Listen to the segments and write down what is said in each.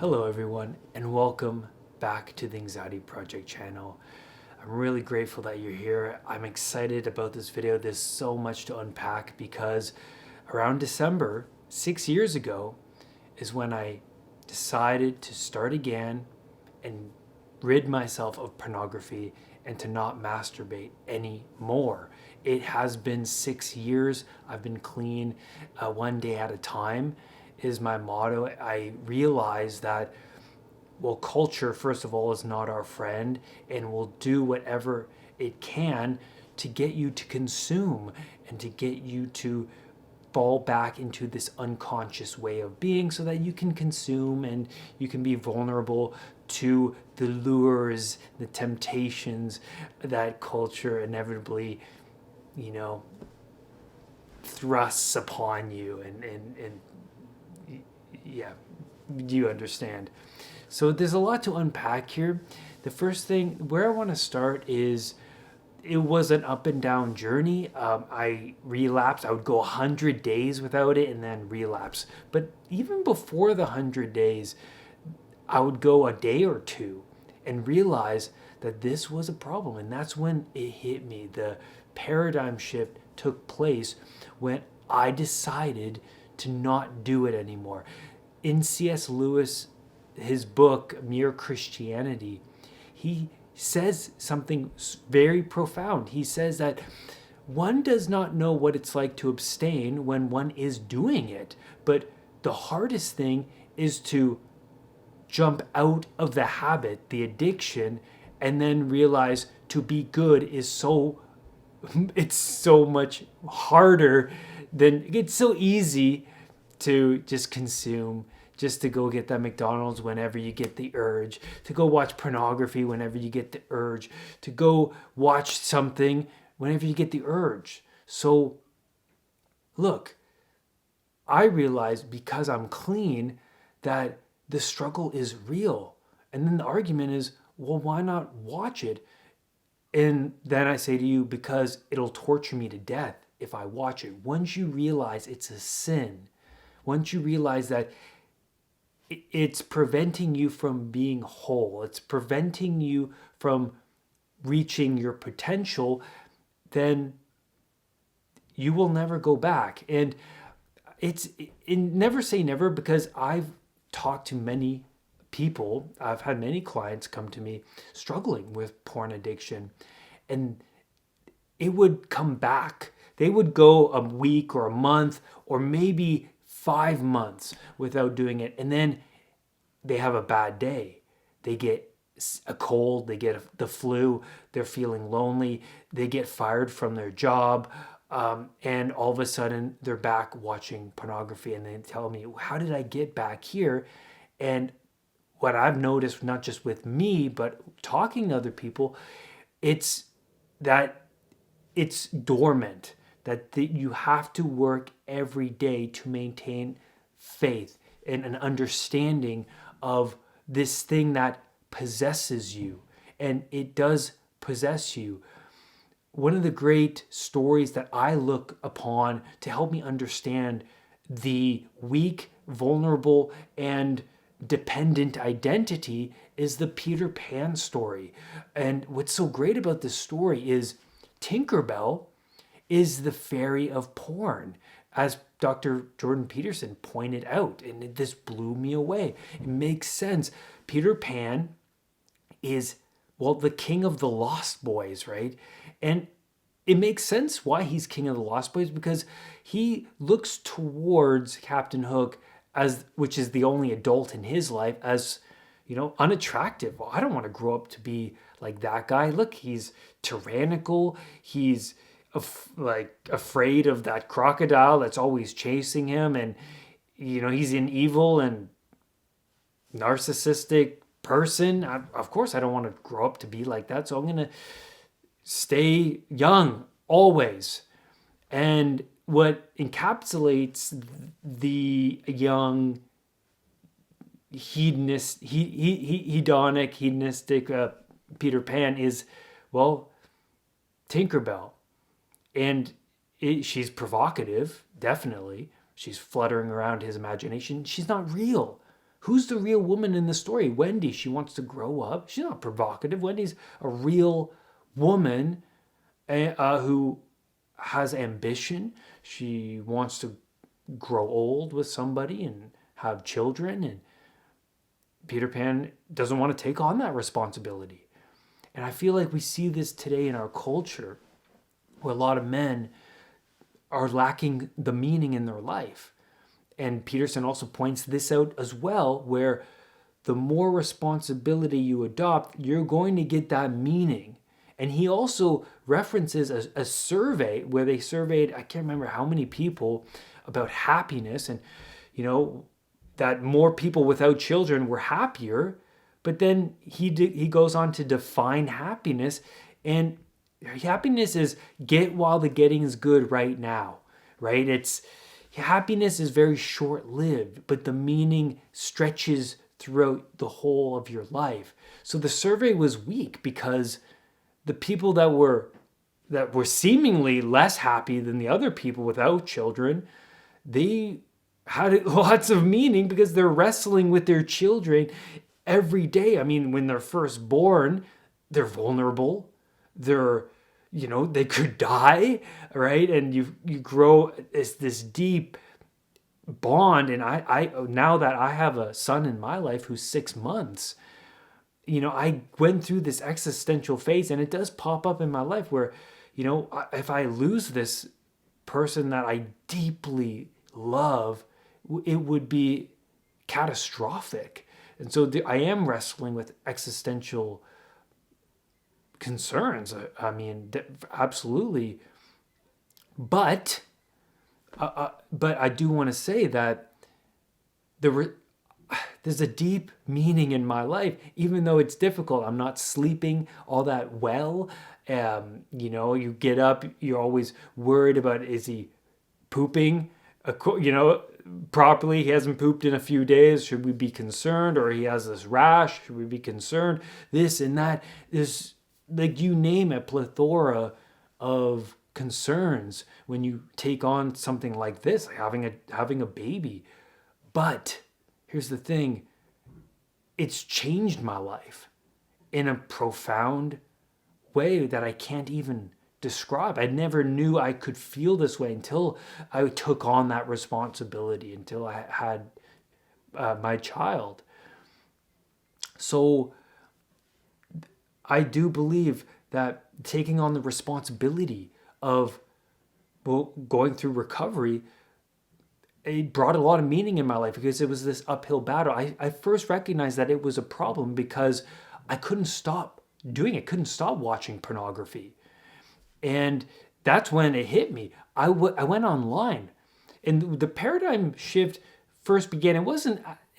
Hello everyone and welcome back to the Anxiety Project channel. I'm really grateful that you're here. I'm excited about this video. There's so much to unpack because around December, 6 years ago, is when I decided to start again and rid myself of pornography and to not masturbate anymore. It has been 6 years. I've been clean, one day at a time is my motto. I realize that, well, culture, first of all, is not our friend and will do whatever it can to get you to consume and to get you to fall back into this unconscious way of being so that you can consume and you can be vulnerable to the lures, the temptations that culture inevitably, thrusts upon you. And yeah, you understand. So there's a lot to unpack here. The first thing where I want to start is it was an up and down journey. I relapsed. I would go 100 days without it and then relapse. But even before the 100 days, I would go a day or two and realize that this was a problem. And that's when it hit me. The paradigm shift took place when I decided to not do it anymore. In C.S. Lewis, his book, Mere Christianity, he says something very profound. He says that one does not know what it's like to abstain when one is doing it, but the hardest thing is to jump out of the habit, the addiction, and then realize to be good is it's so much harder than it's so easy to just consume, just to go get that McDonald's whenever you get the urge, to go watch pornography whenever you get the urge, to go watch something whenever you get the urge. So look, I realized because I'm clean that the struggle is real. And then the argument is, well, why not watch it? And then I say to you, because it'll torture me to death if I watch it. Once you realize it's a sin, once you realize that it's preventing you from being whole, it's preventing you from reaching your potential, then you will never go back. And never say never, because I've talked to many people, I've had many clients come to me struggling with porn addiction, and it would come back. They would go a week or a month or maybe 5 months without doing it, and then they have a bad day. They get a cold, they get the flu, they're feeling lonely, they get fired from their job, and all of a sudden they're back watching pornography, and they tell me, how did I get back here? And what I've noticed, not just with me, but talking to other people, it's that it's dormant, that you have to work every day to maintain faith and an understanding of this thing that possesses you. And it does possess you. One of the great stories that I look upon to help me understand the weak, vulnerable, and dependent identity is the Peter Pan story. And what's so great about this story is Tinkerbell is the fairy of porn, as Dr. Jordan Peterson pointed out, and this blew me away. It makes sense. Peter Pan is, well, the king of the Lost Boys, right? And it makes sense why he's king of the Lost Boys, because he looks towards Captain Hook, which is the only adult in his life, as unattractive. Well, I don't want to grow up to be like that guy. Look, he's tyrannical. He's afraid of that crocodile that's always chasing him, and he's an evil and narcissistic person. Of course I don't want to grow up to be like that, so I'm gonna stay young always. And what encapsulates the young hedonistic Peter Pan is, well, Tinkerbell. And she's provocative, definitely. She's fluttering around his imagination. She's not real. Who's the real woman in the story? Wendy. She wants to grow up. She's not provocative. Wendy's a real woman who has ambition. She wants to grow old with somebody and have children. And Peter Pan doesn't want to take on that responsibility. And I feel like we see this today in our culture where a lot of men are lacking the meaning in their life. And Peterson also points this out as well, where the more responsibility you adopt, you're going to get that meaning. And he also references a survey where they surveyed, I can't remember how many people, about happiness, and that more people without children were happier. But then he goes on to define happiness, and happiness is get while the getting is good right now, right? Happiness is very short-lived, but the meaning stretches throughout the whole of your life. So the survey was weak because the people that were seemingly less happy than the other people without children, they had lots of meaning because they're wrestling with their children every day. I mean, when they're first born, they're vulnerable. They could die, right? And you grow this deep bond. And I now that I have a son in my life who's 6 months, I went through this existential phase, and it does pop up in my life where, if I lose this person that I deeply love, it would be catastrophic. And so I am wrestling with existential concerns. I mean, absolutely. But I do want to say that there's a deep meaning in my life, even though it's difficult. I'm not sleeping all that well. You get up, you're always worried about, is he pooping? Properly. He hasn't pooped in a few days. Should we be concerned? Or he has this rash. Should we be concerned? This and that. There's, you name it, plethora of concerns when you take on something like this, like having a baby. But here's the thing. It's changed my life in a profound way that I can't even describe. I never knew I could feel this way until I took on that responsibility, until I had my child. So I do believe that taking on the responsibility of going through recovery, it brought a lot of meaning in my life because it was this uphill battle. I first recognized that it was a problem because I couldn't stop doing it, couldn't stop watching pornography. And that's when it hit me. I went online, and the paradigm shift first began. It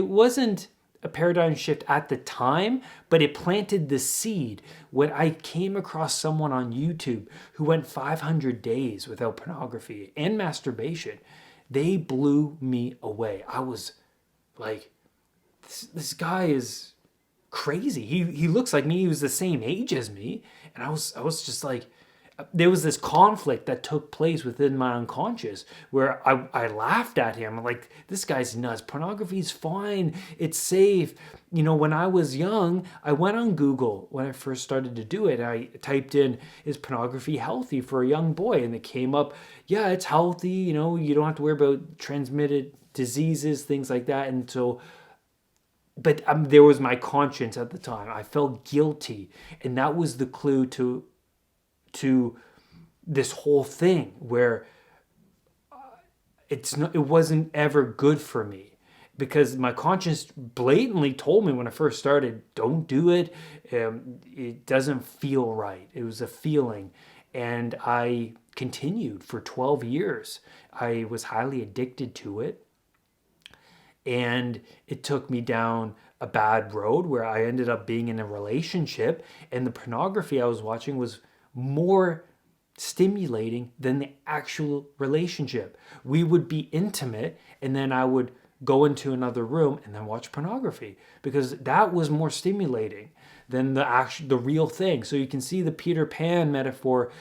wasn't a paradigm shift at the time, but it planted the seed when I came across someone on YouTube who went 500 days without pornography and masturbation. They blew me away. I was like, this guy is crazy. He looks like me. He was the same age as me, and I was just like, there was this conflict that took place within my unconscious where I laughed at him. I'm like, this guy's nuts. Pornography's fine. It's safe. When I was young, I went on Google when I first started to do it. I typed in, is pornography healthy for a young boy? And it came up, yeah, it's healthy. You don't have to worry about transmitted diseases, things like that. And so, but there was my conscience at the time. I felt guilty. And that was the clue to this whole thing where it wasn't ever good for me, because my conscience blatantly told me when I first started, don't do it. It doesn't feel right. It was a feeling. And I continued for 12 years. I was highly addicted to it. And it took me down a bad road where I ended up being in a relationship, and the pornography I was watching was more stimulating than the actual relationship. We would be intimate, and then I would go into another room and then watch pornography because that was more stimulating than the real thing. So you can see the Peter Pan metaphor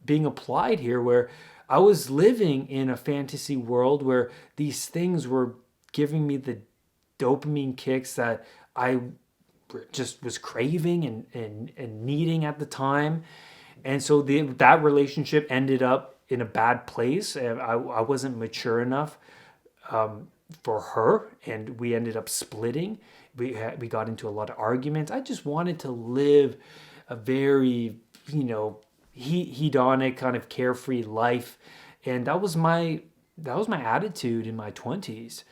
being applied here, where I was living in a fantasy world where these things were giving me the dopamine kicks that I just was craving and needing at the time. And so that relationship ended up in a bad place. I wasn't mature enough for her, and we ended up splitting. We got into a lot of arguments. I just wanted to live a very, hedonic kind of carefree life, and that was my attitude in my 20s.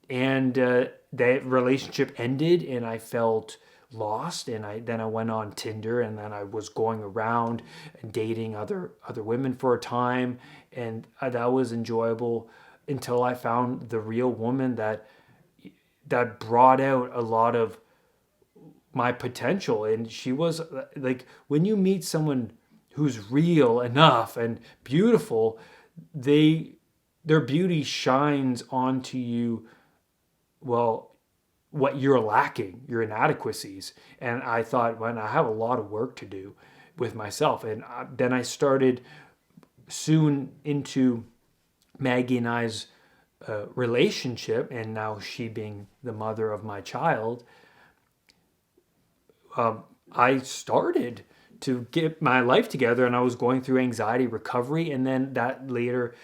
And that relationship ended, and I felt lost. And I went on Tinder, and then I was going around and dating other women for a time, and that was enjoyable until I found the real woman that brought out a lot of my potential. And she was like, when you meet someone who's real enough and beautiful, their beauty shines onto you, well, what you're lacking, your inadequacies. And I thought, well, I have a lot of work to do with myself. And then I started soon into Maggie and I's relationship, and now she being the mother of my child. I started to get my life together, and I was going through anxiety recovery, and then that later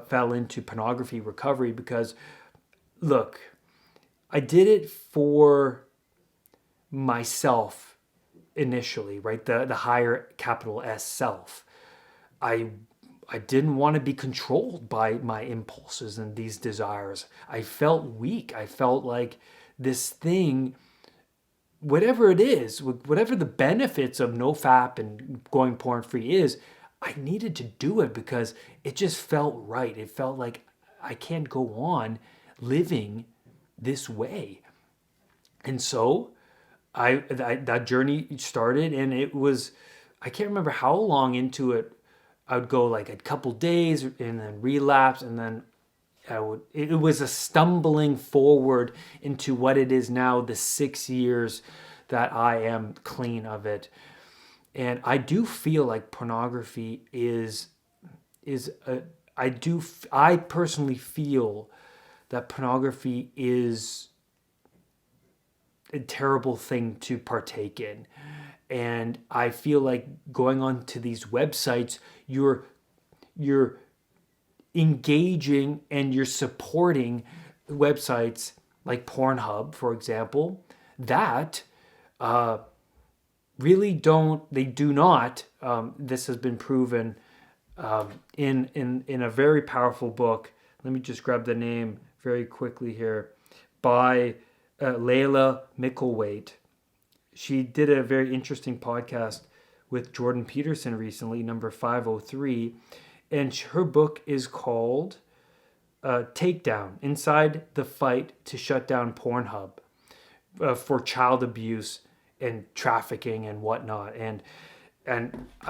fell into pornography recovery. Because, look, I did it for myself initially, right? The higher capital S self. I didn't want to be controlled by my impulses and these desires. I felt weak. I felt like this thing, whatever it is, whatever the benefits of NoFap and going porn free is, I needed to do it because it just felt right. It felt like I can't go on living this way. And so that journey started, and it was, I can't remember how long into it. I would go like a couple days and then relapse, and then it was a stumbling forward into what it is now, the 6 years that I am clean of it. And I do feel like pornography I personally feel that pornography is a terrible thing to partake in. And I feel like going on to these websites, you're engaging and you're supporting websites like Pornhub, for example, that really do not. This has been proven in a very powerful book. Let me just grab the name very quickly here, by Layla Mickelwaite. She did a very interesting podcast with Jordan Peterson recently, number 503, and her book is called Takedown: Inside the Fight to Shut Down Pornhub for Child Abuse and Trafficking and whatnot. And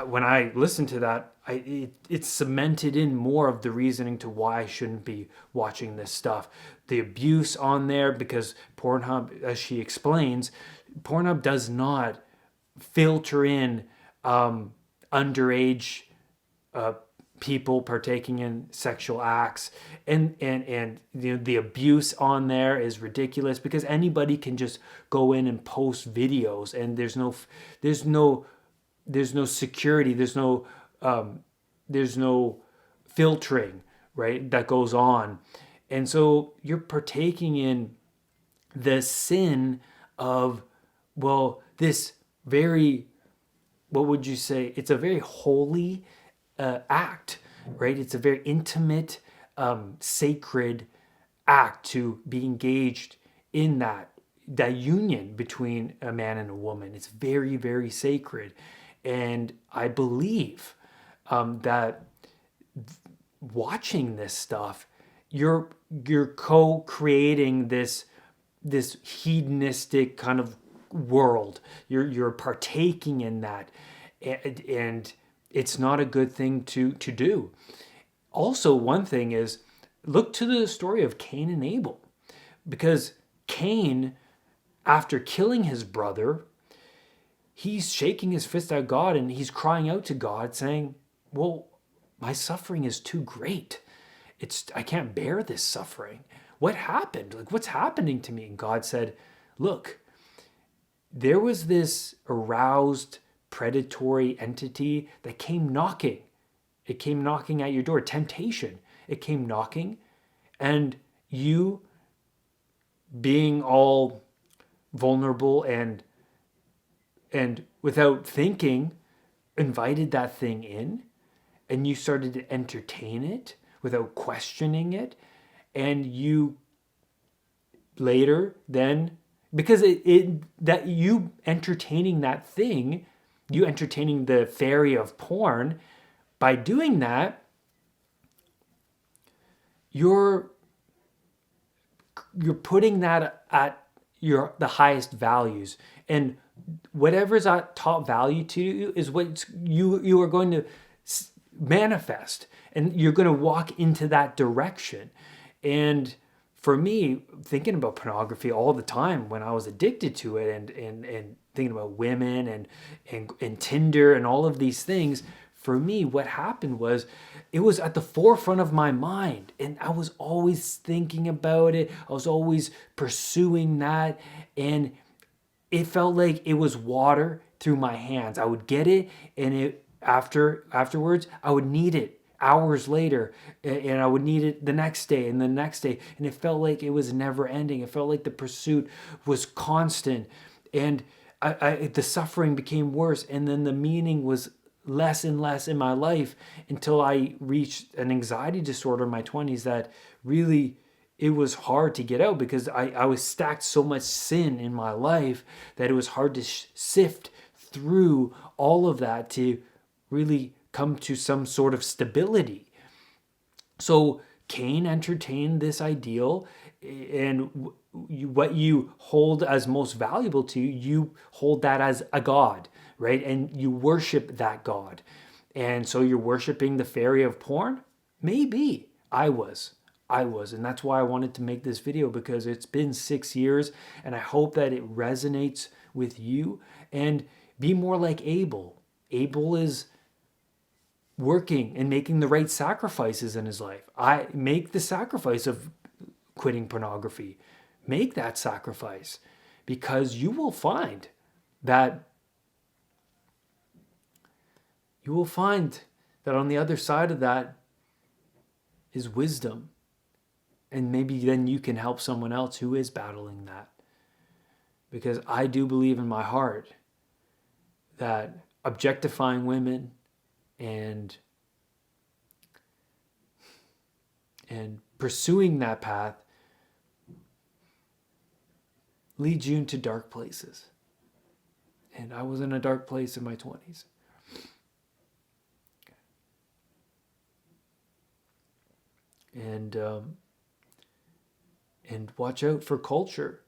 when I listened to that, it cemented in more of the reasoning to why I shouldn't be watching this stuff. The abuse on there, because Pornhub, as she explains, Pornhub does not filter in underage people partaking in sexual acts, and the abuse on there is ridiculous, because anybody can just go in and post videos, and there's no security, there's no filtering, right, that goes on. And so you're partaking in the sin of, well, this very, what would you say? It's a very holy act, right? It's a very intimate, sacred act to be engaged in that union between a man and a woman. It's very, very sacred. And I believe that watching this stuff, you're co-creating this hedonistic kind of world. You're partaking in that, and it's not a good thing to do. Also, one thing is, look to the story of Cain and Abel, because Cain, after killing his brother, he's shaking his fist at God, and he's crying out to God saying, well, my suffering is too great. I can't bear this suffering. what happened? Like, what's happening to me? And God said, look, there was this aroused predatory entity that came knocking. It came knocking at your door. Temptation. It came knocking, and you, being all vulnerable and without thinking, invited that thing in, and you started to entertain it without questioning it. And you later then, because that you entertaining that thing, you entertaining the fairy of porn, by doing that, you're putting that at the highest values, and whatever's at top value to you is what you are going to manifest, and you're going to walk into that direction. And for me, thinking about pornography all the time when I was addicted to it, and thinking about women and Tinder and all of these things, for me, what happened was it was at the forefront of my mind, and I was always thinking about it. I was always pursuing that, and it felt like it was water through my hands. I would get it, and afterwards, I would need it hours later, and I would need it the next day and the next day, and it felt like it was never ending. It felt like the pursuit was constant, and the suffering became worse, and then the meaning was less and less in my life, until I reached an anxiety disorder in my 20s that really, it was hard to get out, because I was stacked so much sin in my life that it was hard to sift through all of that to really come to some sort of stability. So Cain entertained this ideal, and what you hold as most valuable to you, you hold that as a god, right? And you worship that god. And so you're worshiping the fairy of porn? Maybe. I was. And that's why I wanted to make this video, because it's been 6 years, and I hope that it resonates with you. And be more like Abel. Abel is working and making the right sacrifices in his life. I make the sacrifice of quitting pornography. Make that sacrifice, because you will find that on the other side of that is wisdom. And maybe then you can help someone else who is battling that. Because I do believe in my heart that objectifying women and pursuing that path leads you into dark places. And I was in a dark place in my 20s. And watch out for culture.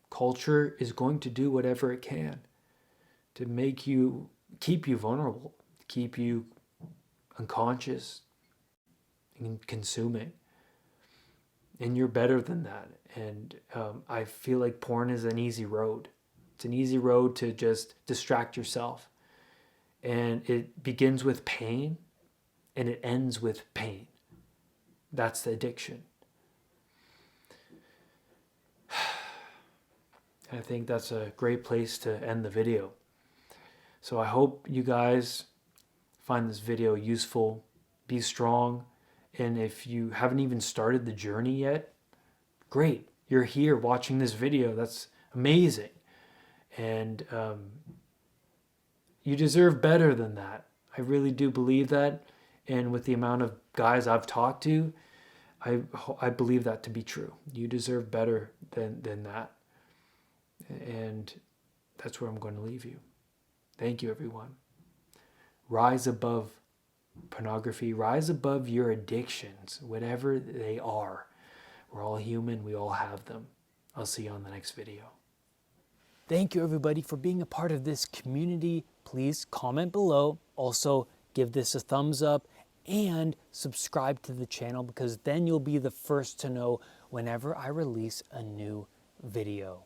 Culture is going to do whatever it can to keep you vulnerable, keep you unconscious and consuming. And you're better than that. And I feel like porn is an easy road. It's an easy road to just distract yourself. And it begins with pain, and it ends with pain. That's the addiction. I think that's a great place to end the video. So I hope you guys find this video useful. Be strong. And if you haven't even started the journey yet, great. You're here watching this video. That's amazing. And you deserve better than that. I really do believe that. And with the amount of guys I've talked to, I believe that to be true. You deserve better than that. And that's where I'm going to leave you. Thank you, everyone. Rise above pornography. Rise above your addictions, whatever they are. We're all human. We all have them. I'll see you on the next video. Thank you, everybody, for being a part of this community. Please comment below. Also, give this a thumbs up and subscribe to the channel, because then you'll be the first to know whenever I release a new video.